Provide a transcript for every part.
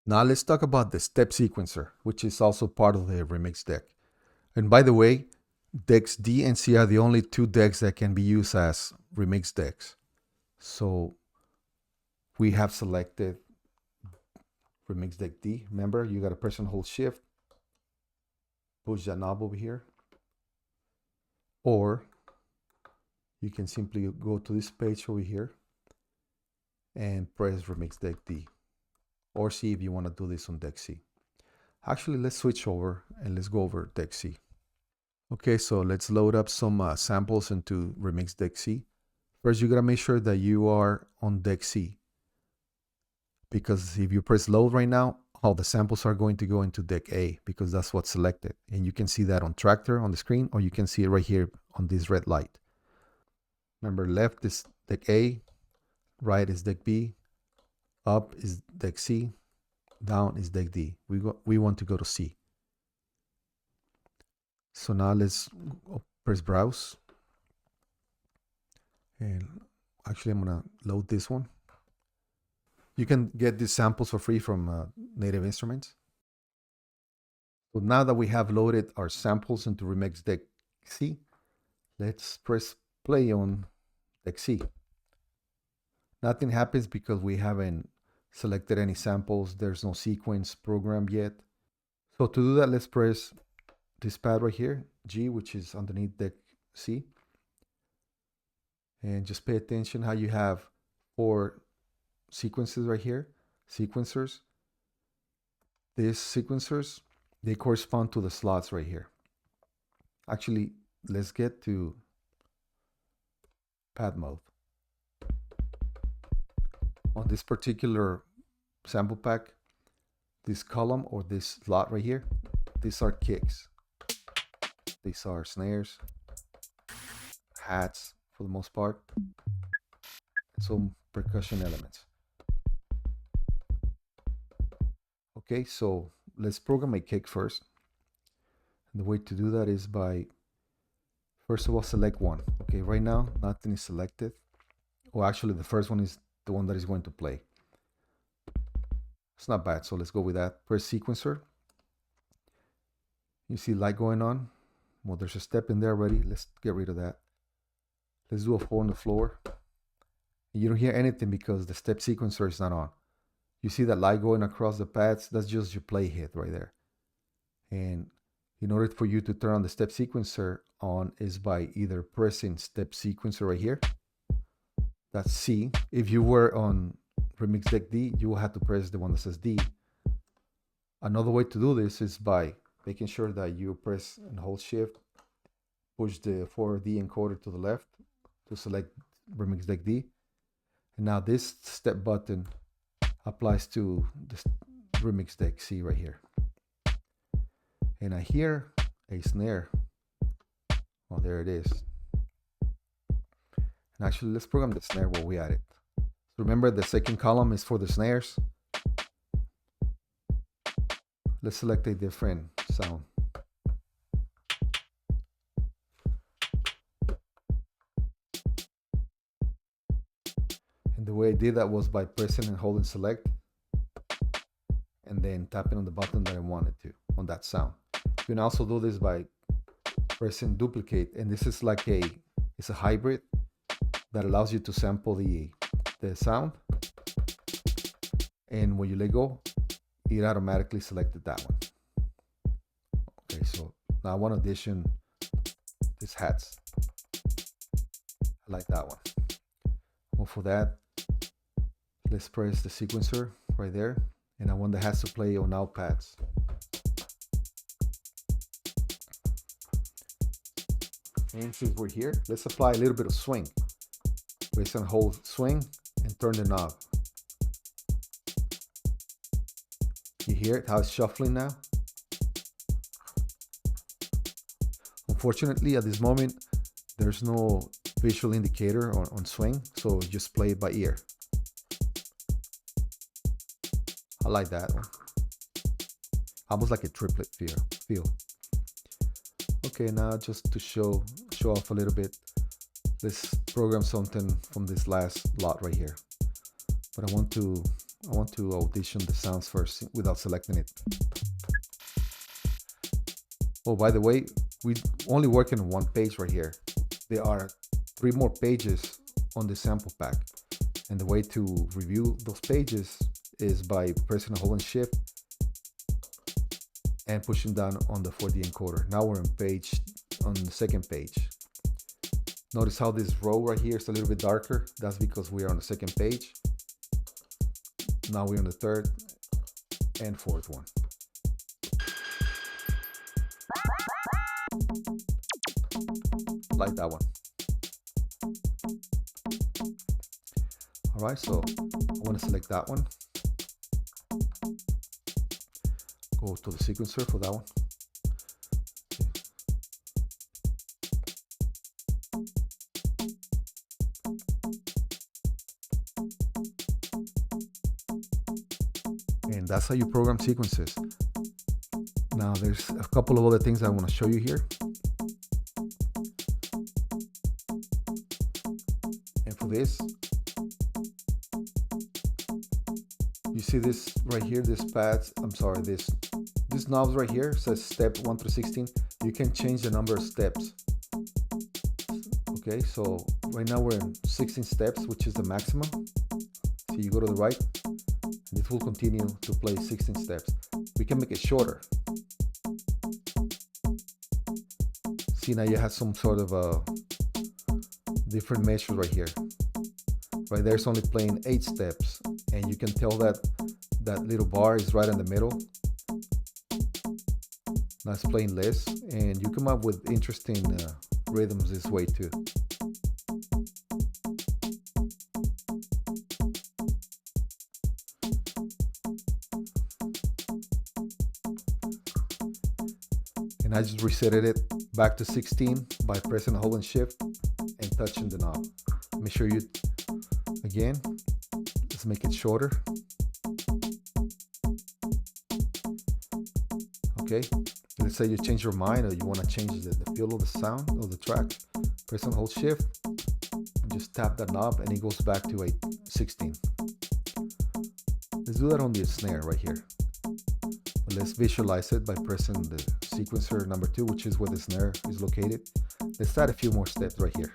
Now let's talk about the step sequencer, which is also part of the remix deck. And by the way, decks D and C are the only two decks that can be used as remix decks. So we have selected remix deck D. Remember, you got to press and hold shift, push that knob over here, or you can simply go to this page over here and press remix deck D, or C if you want to do this on deck C. Actually, let's switch over and let's go over deck C. Okay, so let's load up some samples into remix deck C. First, you gotta make sure that you are on deck C, because if you press load right now, all the samples are going to go into deck A because that's what's selected. And you can see that on Traktor on the screen, or you can see it right here on this red light. Remember, left is deck A, right is deck B, up is deck C, down is deck D. We want to go to C. So now let's press browse. And actually, I'm gonna load this one. You can get these samples for free from Native Instruments. So now that we have loaded our samples into Remix Deck C, let's press play on Deck C. Nothing happens because we haven't selected any samples. There's no sequence programmed yet. So to do that, let's press this pad right here, G, which is underneath Deck C. And just pay attention how you have 4 sequences right here, sequencers. These sequencers, they correspond to the slots right here. Actually, let's get to pad mode. On this particular sample pack, this column or this slot right here, these are kicks. These are snares, hats for the most part, and some percussion elements. Okay, so let's program a kick first. And the way to do that is by, first of all, select one. Okay, right now, nothing is selected. Well, actually, the first one is the one that is going to play. It's not bad, so let's go with that. Press sequencer. You see light going on. Well, there's a step in there already. Let's get rid of that. Let's do a 4 on the floor. You don't hear anything because the step sequencer is not on. You see that light going across the pads? That's just your play hit right there. And in order for you to turn on the step sequencer on is by either pressing step sequencer right here. That's C. If you were on Remix Deck D, you will have to press the one that says D. Another way to do this is by making sure that you press and hold shift, push the 4D encoder to the left to select Remix Deck D. And now this step button applies to the Remix Deck C right here. And I hear a snare. Oh, there it is. And actually, let's program the snare while we at it. So remember, the second column is for the snares. Let's select a different sound. And the way I did that was by pressing and holding select and then tapping on the button that I wanted to on that sound. You can also do this by pressing duplicate, and this is like it's a hybrid that allows you to sample the sound, and when you let go, it automatically selected that one. Okay, so now I want to addition these hats. I like that one. Well, for that, let's press the sequencer right there, and I want the hats to play on all pads. And since we're here, let's apply a little bit of swing. Press and hold swing and turn the knob. You hear it, how it's shuffling now? Unfortunately, at this moment, there's no visual indicator on swing, so just play it by ear. I like that one. Almost like a triplet feel. Okay, now just to show off a little bit, let's program something from this last lot right here. but I want to audition the sounds first without selecting it. Oh, by the way, we only working on one page right here. There are 3 more pages on the sample pack, and the way to review those pages is by pressing and holding shift and pushing down on the 4D encoder. Now we're on the second page. Notice how this row right here is a little bit darker. That's because we are on the second page. Now we're on the third and fourth one. Like that one. All right, so I want to select that one. Go to the sequencer for that one. And that's how you program sequences. Now there's a couple of other things I want to show you here. And for this, you see this right here, this knobs right here says step 1 through 16. You can change the number of steps. Okay, so right now we're in 16 steps, which is the maximum. So you go to the right, and this will continue to play 16 steps. We can make it shorter. See, now you have some sort of a different measure right here. Right there, it's only playing 8 steps, and you can tell that that little bar is right in the middle. Now it's playing less, and you come up with interesting rhythms this way too. And I just resetted it back to 16 by pressing and holding shift and touching the knob. Make sure you, again, let's make it shorter. Okay, let's say you change your mind or you want to change the feel of the sound of the track. Press and hold shift, and just tap that knob and it goes back to 16. Let's do that on the snare right here. But let's visualize it by pressing the sequencer number 2, which is where the snare is located. Let's add a few more steps right here.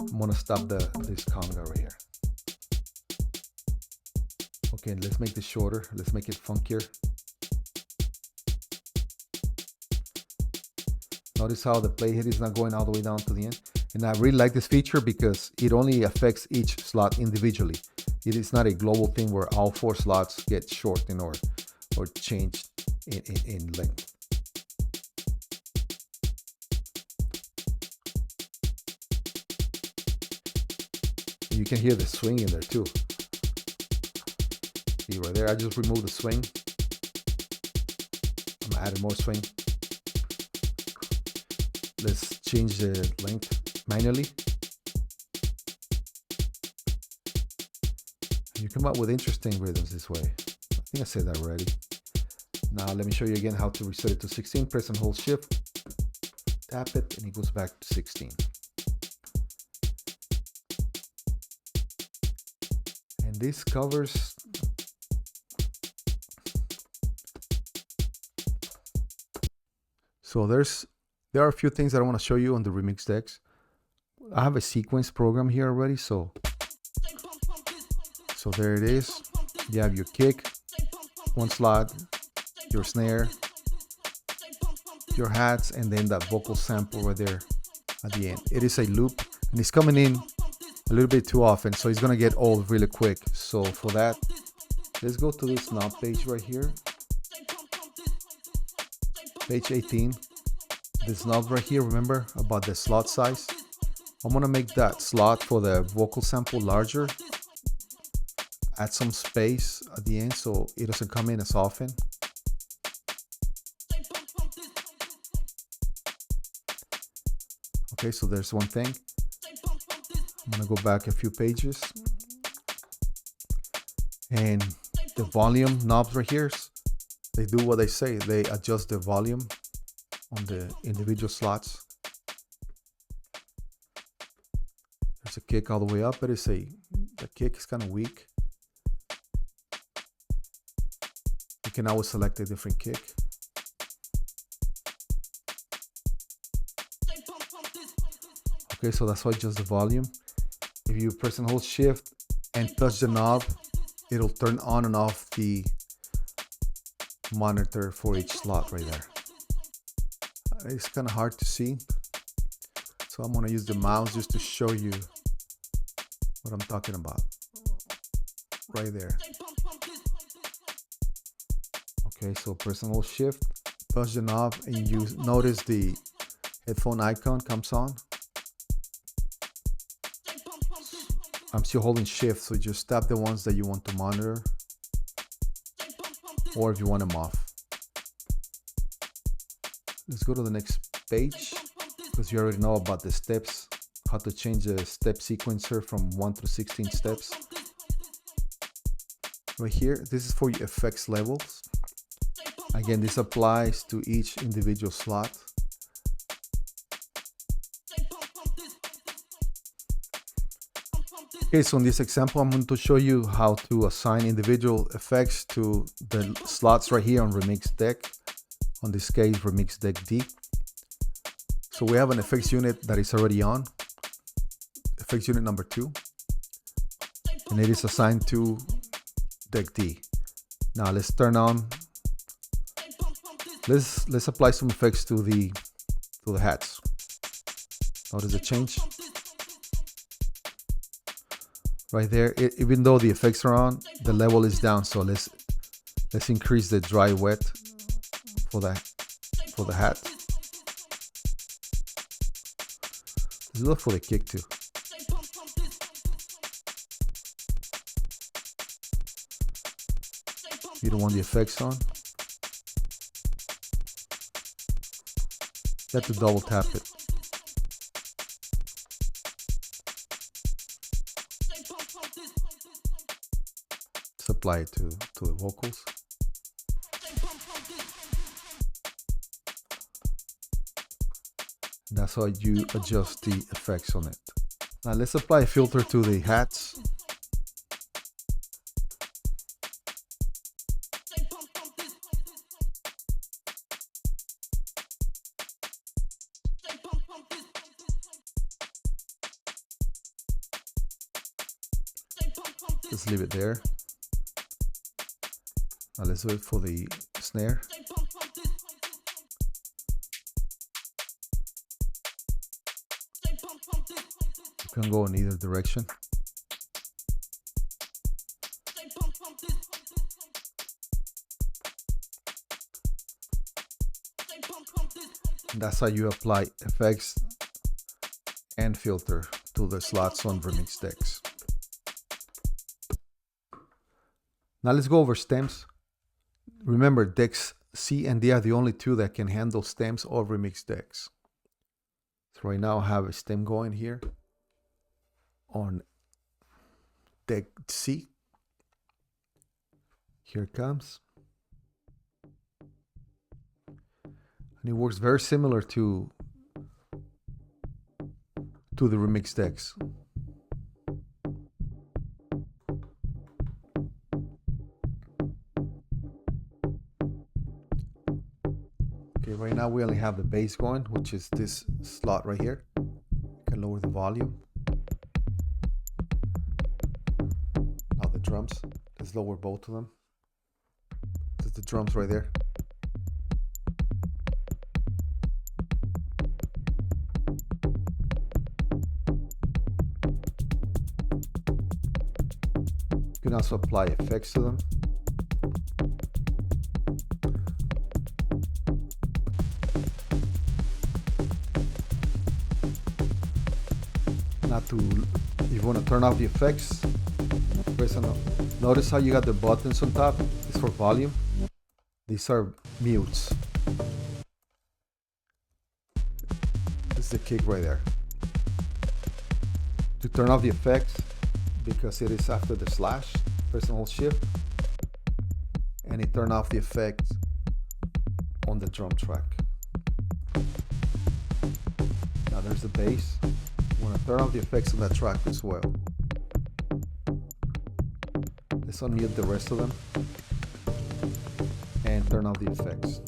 I'm gonna stop this conga right here. Okay, let's make this shorter. Let's make it funkier. Notice how the playhead is not going all the way down to the end. And I really like this feature because it only affects each slot individually. It is not a global thing where all 4 slots get shortened or changed in length. You can hear the swing in there too. See right there, I just removed the swing. I'm adding more swing. Let's change the length manually. You come up with interesting rhythms this way. I think I said that already. Now let me show you again how to reset it to 16. Press and hold shift, tap it, and it goes back to 16. And this covers so there are a few things that I want to show you on the remix decks. I have a sequence program here already, so there it is. You have your kick, 1 slot, your snare, your hats, and then that vocal sample right there at the end. It is a loop, and it's coming in a little bit too often, so it's gonna get old really quick. So for that, let's go to this knob page right here, page 18. This knob right here, remember about the slot size? I'm gonna make that slot for the vocal sample larger. Add some space at the end so it doesn't come in as often. Okay, so there's one thing. I'm gonna go back a few pages. And the volume knobs right here, they do what they say. They adjust the volume on the individual slots. There's a kick all the way up, but the kick is kind of weak. You can always select a different kick. Okay, so that's why just the volume. If you press and hold shift and touch the knob, it'll turn on and off the monitor for each slot right there. It's kind of hard to see, so I'm going to use the mouse just to show you what I'm talking about. Right there. Okay, so press and hold shift, touch the knob, and you notice the headphone icon comes on. I'm still holding shift, so just tap the ones that you want to monitor, or if you want them off. Let's go to the next page, because you already know about the steps, how to change the step sequencer from 1 to 16 steps. Right here, this is for your effects levels. Again, this applies to each individual slot. Okay, so in this example, I'm going to show you how to assign individual effects to the slots right here on Remix Deck. On this case, Remix Deck D. So we have an effects unit that is already on, effects unit number 2, and it is assigned to Deck D. Now let's turn on. Let's apply some effects to the hats. Notice the change. Right there, even though the effects are on, the level is down. So let's increase the dry wet for the hat. Let's look for the kick too. You don't want the effects on. You have to double tap it. Let's apply it to the vocals. That's how you adjust the effects on it. Now let's apply a filter to the hats. Let's leave it there. Now let's do it for the snare. You can go in either direction. And that's how you apply effects and filter to the slots on Remix Decks. Now let's go over stems. Remember, decks C and D are the only two that can handle stems or Remix Decks. So right now I have a stem going here on deck C. Here it comes. And it works very similar to the Remix Decks. Okay, right now we only have the bass going, which is this slot right here. You can lower the volume. Now the drums. Let's lower both of them. This is the drums right there. You can also apply effects to them. Now if you want to turn off the effects, press on. Notice how you got the buttons on top. It's for volume. These are mutes. This is the kick right there. To turn off the effects, because it is after the slash, press and hold shift, and it turn off the effect on the drum track. Now there's the bass. want to turn off the effects on that track as well. Let's unmute the rest of them and turn off the effects.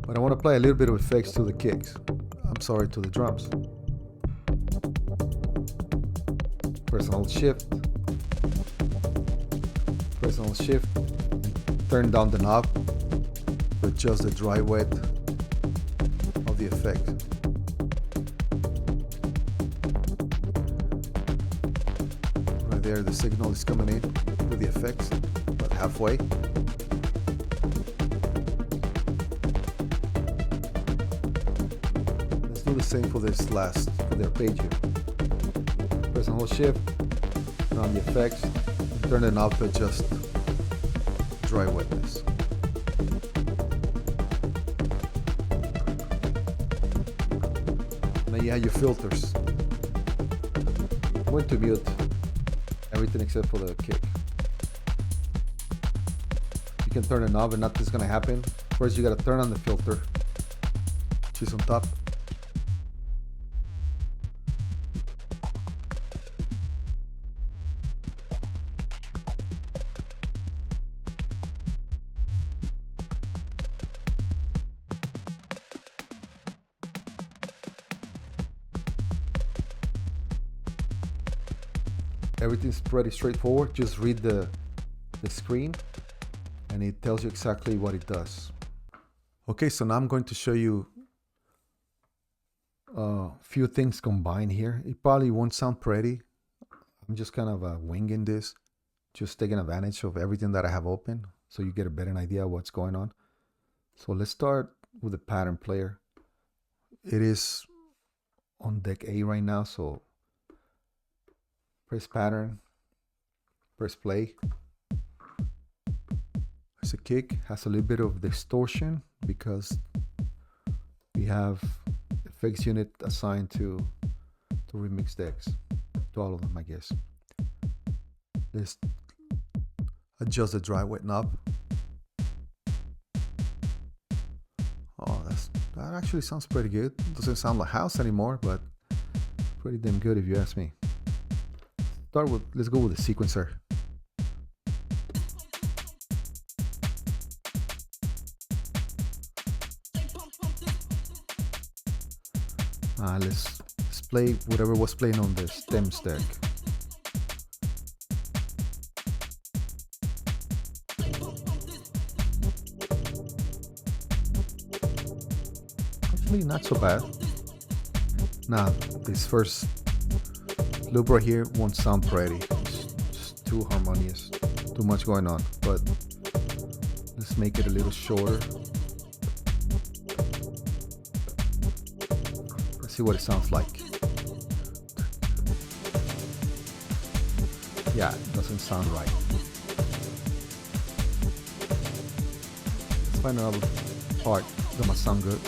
But I want to apply a little bit of effects to the kicks. I'm sorry, to the drums. Press and hold shift. Press and hold shift. Turn down the knob to adjust the dry wet of the effect. Right there, the signal is coming in to the effects, about halfway. Let's do the same for this last, for the arpeggio. Press and hold shift, turn on the effects, turn the knob to adjust dry wetness. Now you have your filters. I'm going to mute everything except for the kick. You can turn the knob and nothing's going to happen. First you got to turn on the filter, which is on top. Everything's pretty straightforward. Just read the screen and it tells you exactly what it does. Okay, so now I'm going to show you a few things combined here. It probably won't sound pretty. I'm just kind of winging this, just taking advantage of everything that I have open so you get a better idea of what's going on. So let's start with the pattern player. It is on deck A right now, so press pattern, press play. There's a kick, has a little bit of distortion because we have effects unit assigned to remix decks, to all of them, I guess. Let's adjust the dry wet knob. Oh, that actually sounds pretty good. Doesn't sound like house anymore, but pretty damn good if you ask me. Let's go with the sequencer. Let's play whatever was playing on the stem stack. Actually, not so bad. Now, this first loop right here won't sound pretty. It's just too harmonious, too much going on. But let's make it a little shorter. Let's see what it sounds like. Yeah, it doesn't sound right. Let's find another part that must sound good.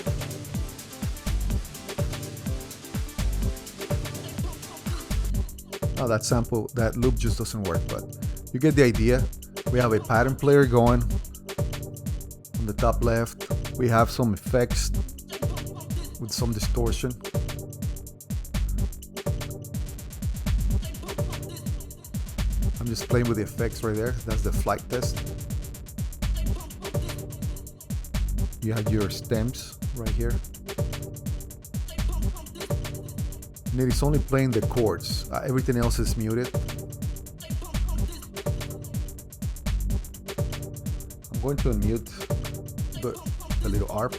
Oh, that sample, that loop just doesn't work, but you get the idea. We have a pattern player going on the top left. We have some effects with some distortion. I'm just playing with the effects right there. That's the flight test. You have your stems right here. And it is only playing the chords. Everything else is muted. I'm going to unmute the little arp.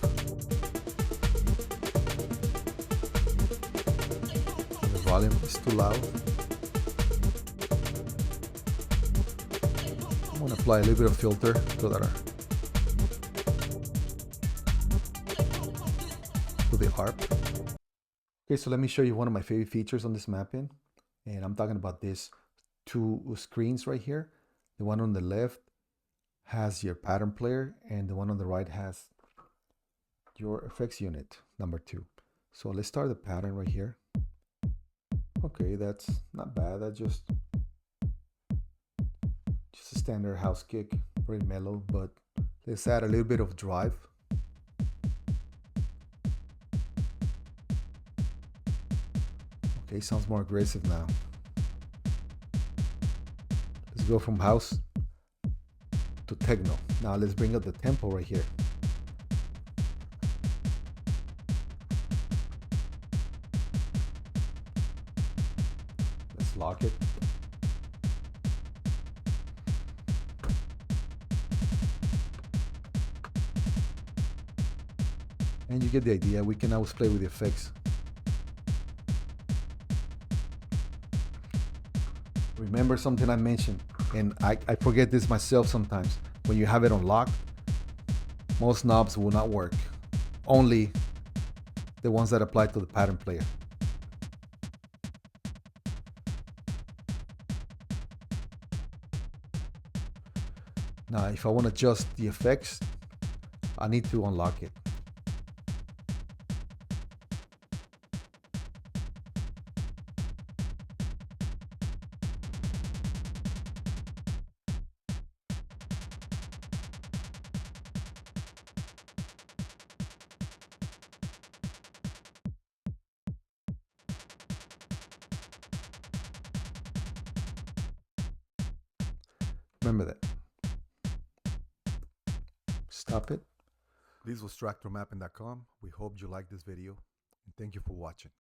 The volume is too loud. I'm going to apply a little bit of filter to the arp. Okay, so let me show you one of my favorite features on this mapping. And I'm talking about these two screens right here. The one on the left has your pattern player and the one on the right has your effects unit, number 2. So let's start the pattern right here. Okay, that's not bad. That's just a standard house kick, pretty mellow, but let's add a little bit of drive. Okay, sounds more aggressive now. Let's go from house to techno. Now let's bring up the tempo right here. Let's lock it. And you get the idea. We can always play with the effects. Remember something I mentioned, and I forget this myself sometimes. When you have it unlocked, most knobs will not work. Only the ones that apply to the pattern player. Now, if I want to adjust the effects, I need to unlock it. Remember that. Stop it. This was TractorMapping.com. We hope you liked this video, and thank you for watching.